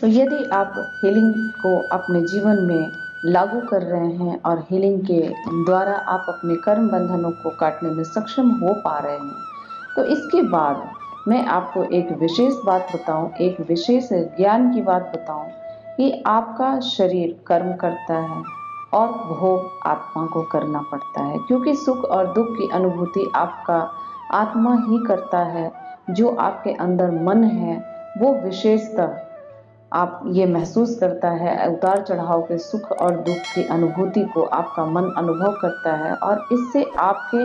तो यदि आप हीलिंग को अपने जीवन में लागू कर रहे हैं और हीलिंग के द्वारा आप अपने कर्म बंधनों को काटने में सक्षम हो पा रहे हैं, तो इसके बाद मैं आपको एक विशेष बात बताऊं, एक विशेष ज्ञान की बात बताऊं कि आपका शरीर कर्म करता है और भोग आत्मा को करना पड़ता है, क्योंकि सुख और दुख की अनुभूति आपका आत्मा ही करता है। जो आपके अंदर मन है वो विशेषतः आप ये महसूस करता है, उतार चढ़ाव के सुख और दुख की अनुभूति को आपका मन अनुभव करता है और इससे आपके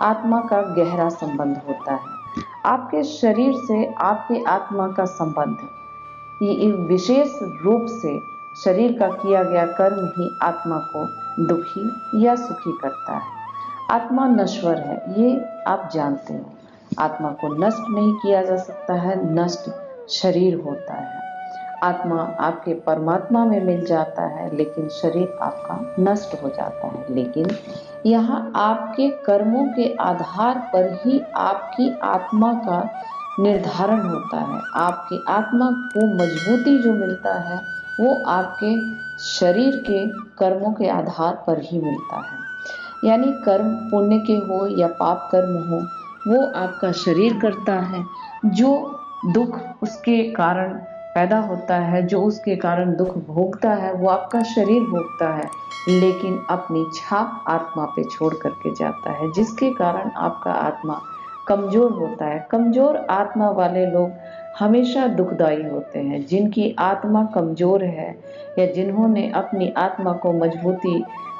आत्मा का गहरा संबंध होता है। आपके शरीर से आपके आत्मा का संबंध ये विशेष रूप से शरीर का किया गया कर्म ही आत्मा को दुखी या सुखी करता है। आत्मा नश्वर है, ये आप जानते हो। आत्मा को नष्ट नहीं किया जा सकता है, नष्ट शरीर होता है। आत्मा आपके परमात्मा में मिल जाता है, लेकिन शरीर आपका नष्ट हो जाता है। लेकिन यहाँ आपके कर्मों के आधार पर ही आपकी आत्मा का निर्धारण होता है। आपकी आत्मा को मजबूती जो मिलता है वो आपके शरीर के कर्मों के आधार पर ही मिलता है। यानी कर्म पुण्य के हो या पाप कर्म हो, वो आपका शरीर करता है। जो दुख उसके कारण पैदा होता है, जो उसके कारण दुख भोगता है, वो आपका शरीर भोगता है, लेकिन अपनी छाप आत्मा पे छोड़ करके जाता है, जिसके कारण आपका आत्मा कमजोर होता है। कमजोर आत्मा वाले लोग हमेशा दुखदाई होते हैं। जिनकी आत्मा कमजोर है या जिन्होंने अपनी आत्मा को मजबूती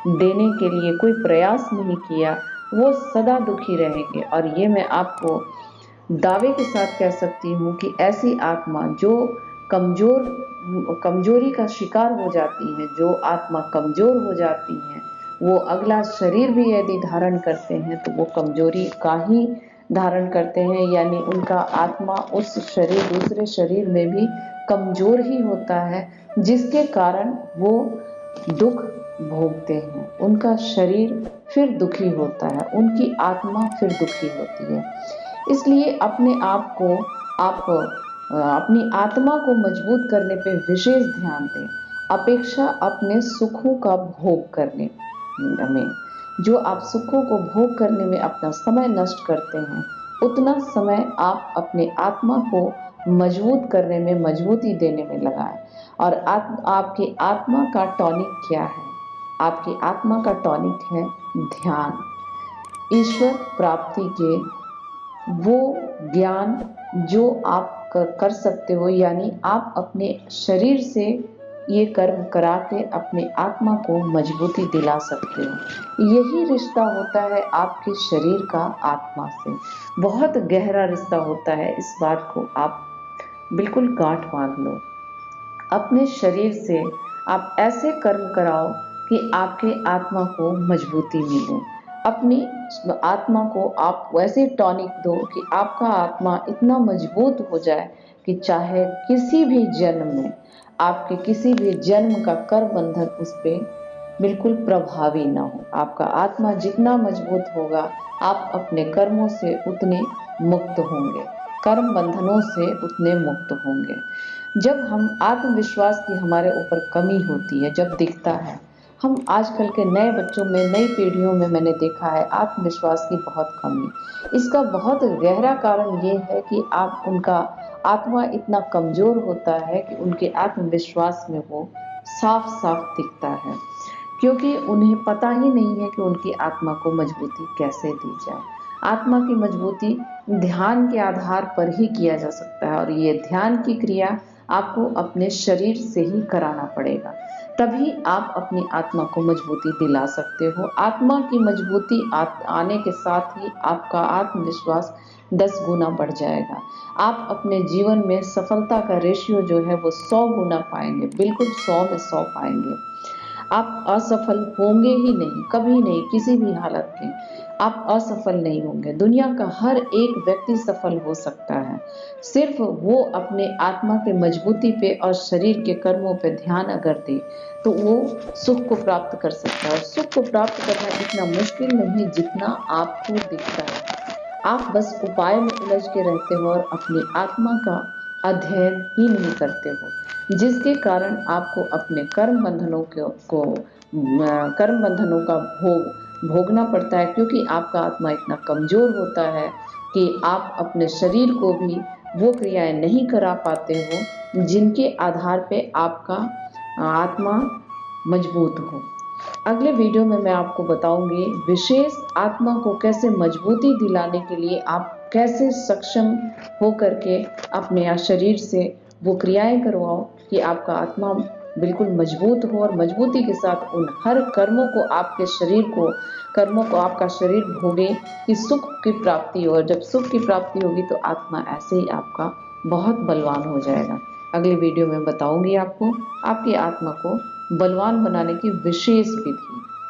देने के लिए कोई प्रयास नहीं किया, वो सदा दुखी रहेंगे। और ये मैं आपको दावे के साथ कह सकती हूँ कि ऐसी आत्मा जो कमजोरी का शिकार हो जाती है, जो आत्मा कमजोर हो जाती है, वो अगला शरीर भी यदि धारण करते हैं तो वो कमजोरी का ही धारण करते हैं। यानी उनका आत्मा उस शरीर दूसरे शरीर में भी कमजोर ही होता है, जिसके कारण वो दुख भोगते हैं। उनका शरीर फिर दुखी होता है, उनकी आत्मा फिर दुखी होती है। इसलिए अपने आप को आप अपनी आत्मा को मजबूत करने पे विशेष ध्यान दें, अपेक्षा अपने सुखों का भोग करने में। जो आप सुखों को भोग करने में अपना समय नष्ट करते हैं, उतना समय आप अपने आत्मा को मजबूत करने में, मजबूती देने में लगाएं। और आपकी आत्मा का टॉनिक क्या है? आपकी आत्मा का टॉनिक है ध्यान। ईश्वर प्राप्ति के वो ज्ञान जो आप कर सकते हो, यानी आप अपने शरीर से ये कर्म करा के अपने आत्मा को मजबूती दिला सकते हो। यही रिश्ता होता है आपके शरीर का आत्मा से, बहुत गहरा रिश्ता होता है। इस बात को आप बिल्कुल गांठ बांध लो। अपने शरीर से आप ऐसे कर्म कराओ कि आपके आत्मा को मजबूती मिले। अपनी आत्मा को आप वैसे टॉनिक दो कि आपका आत्मा इतना मजबूत हो जाए कि चाहे किसी भी जन्म में, आपके किसी भी जन्म का कर बंधन उस पर बिल्कुल प्रभावी ना हो। आपका आत्मा जितना मजबूत होगा, आप अपने कर्मों से उतने मुक्त होंगे, कर्म बंधनों से उतने मुक्त होंगे। जब हम आत्मविश्वास की हमारे ऊपर कमी होती है, जब दिखता है, हम आजकल के नए बच्चों में, नई पीढ़ियों में मैंने देखा है आत्मविश्वास की बहुत कमी। इसका बहुत गहरा कारण ये है कि आप उनका आत्मा इतना कमजोर होता है कि उनके आत्मविश्वास में वो साफ साफ दिखता है, क्योंकि उन्हें पता ही नहीं है कि उनकी आत्मा को मजबूती कैसे दी जाए। आत्मा की मजबूती ध्यान के आधार पर ही किया जा सकता है, और ये ध्यान की क्रिया आपको अपने शरीर से ही कराना पड़ेगा, तभी आप अपनी आत्मा को मजबूती दिला सकते हो। आत्मा की मजबूती आने के साथ ही आपका आत्मविश्वास 10 गुना बढ़ जाएगा। आप अपने जीवन में सफलता का रेशियो जो है वो 100 गुना पाएंगे, बिल्कुल 100 में 100 पाएंगे। आप असफल होंगे ही नहीं, कभी नहीं, किसी भी हालत में आप असफल नहीं होंगे। दुनिया का हर एक व्यक्ति सफल हो सकता है, सिर्फ वो अपने आत्मा के मजबूती पे और शरीर के कर्मों पे ध्यान अगर दे तो वो सुख को प्राप्त कर सकता है। और सुख को प्राप्त करना इतना मुश्किल नहीं जितना आपको दिखता है। आप बस उपाय में उलझ के रहते हो और अपनी आत्मा का अध्ययन ही नहीं करते हो, जिसके कारण आपको अपने कर्म बंधनों कर्म बंधनों का भोगना पड़ता है, क्योंकि आपका आत्मा इतना कमजोर होता है कि आप अपने शरीर को भी वो क्रियाएं नहीं करा पाते हो जिनके आधार पे आपका आत्मा मजबूत हो। अगले वीडियो में मैं आपको बताऊंगी विशेष आत्मा को कैसे मजबूती दिलाने के लिए आप कैसे सक्षम हो करके अपने शरीर से वो क्रियाएं करवाओ कि आपका आत्मा बिल्कुल मजबूत हो और मजबूती के साथ उन हर कर्मों को आपके शरीर को कर्मों को आपका शरीर भोगे कि सुख की प्राप्ति हो। और जब सुख की प्राप्ति होगी तो आत्मा ऐसे ही आपका बहुत बलवान हो जाएगा। अगली वीडियो में बताऊंगी आपको आपकी आत्मा को बलवान बनाने की विशेष विधि।